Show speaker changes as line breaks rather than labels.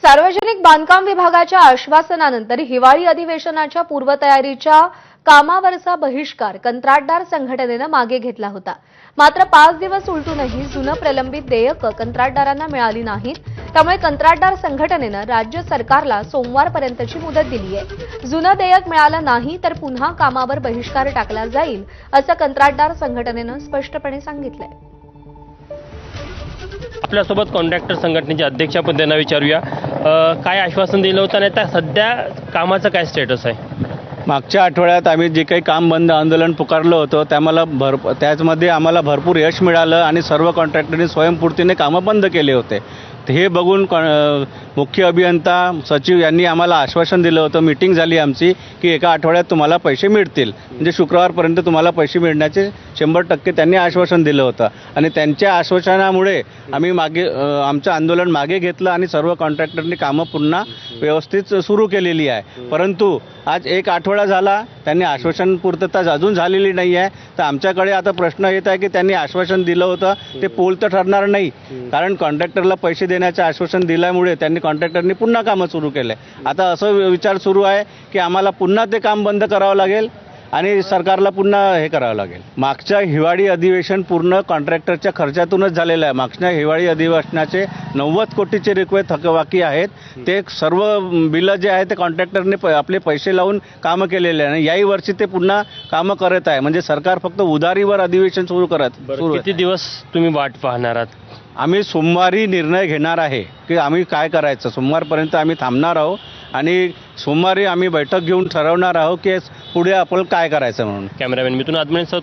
सार्वजनिक बांधकाम विभागाच्या आश्वासनानंतर हिवाळी अधिवेशनाच्या पूर्वतयारीच्या कामावरचा बहिष्कार कंत्राटदार संघटनेनं मागे घेतला होता। मात्र 5 दिवस उलटूनही जुनं प्रलंबित देयकं कंत्राटदारांना मिळाली नाहीत। त्यामुळे कंत्राटदार संघटनेनं राज्य सरकारला सोमवारपर्यंतची मुदत दिली आहे। जुनं देयक मिळालं नाही तर पुन्हा कामावर बहिष्कार टाकला जाईल असं कंत्राटदार संघटनेनं स्पष्टपणे सांगितलंय।
आपल्यासोबत कॉन्ट्रॅक्टर संघटनेचे अध्यक्ष आपण त्यांना विचारूया, काय आश्वासन दिलं होतं आणि आता सध्या कामाचं काय स्टेटस आहे?
मागच्या आठवड्यात आम्ही जे काही काम बंद आंदोलन पुकारलं होतं त्यामध्ये आम्हाला भरपूर यश मिळालं आणि सर्व कॉन्ट्रॅक्टरनी स्वयंस्फूर्तीने कामं बंद केले होते। हे बघून मुख्य अभियंता सचिव यांनी आम्हाला आश्वासन दिलं होतं, मीटिंग झाली आमची की एका आठवड्यात तुम्हाला पैसे मिळतील, म्हणजे शुक्रवारपर्यंत तुम्हाला पैसे मिळण्याचे 100% त्यांनी आश्वासन दिलं होतं। आणि त्यांच्या आश्वासनामुळे आम्ही आमचं आंदोलन मागे घेतलं आणि सर्व कॉन्ट्रॅक्टरनी कामं पुन्हा व्यवस्थित सुरू केलेली आहे। परंतु आज एक आठवडा झाला, त्यांनी आश्वासन पूर्तता अजून झालेली नाही आहे। तर आमच्याकडे आता प्रश्न येत आहे की त्यांनी आश्वासन दिलं होतं ते पोल तर ठरणार नाही, कारण कॉन्ट्रॅक्टरला पैसे देण्याचं आश्वासन दिल्यामुळे कॉन्ट्रॅक्टरनी पुन्हा कामं सुरू केले। आता असं विचार सुरू आहे की आम्हाला पुन्हा ते काम बंद करावं लागेल आणि सरकारला पुन्हा हे करावं लागेल। मागच्या हिवाळी अधिवेशन पूर्ण कॉन्ट्रॅक्टरच्या खर्चातूनच झालेलं आहे। मागच्या हिवाळी अधिवेशनाचे 90 कोटीचे रुपये थकबाकी आहेत। ते सर्व बिलं जे आहे ते कॉन्ट्रॅक्टरने आपले पैसे लावून कामं केलेले आहे। याही वर्षी ते पुन्हा कामं करत आहे, म्हणजे सरकार फक्त उधारीवर अधिवेशन सुरू
किती दिवस तुम्ही वाट पाहणार आहात?
आम्ही सोमवारी निर्णय घेणार आहे की आम्ही काय करायचं। सोमवारपर्यंत आम्ही थांबणार आहोत आणि सोमवारी आम्ही बैठक घेऊन ठरवणार आहोत की पुढे आपण काय करायचं म्हणून।
कॅमेरामॅन मिथुन आदमणेसह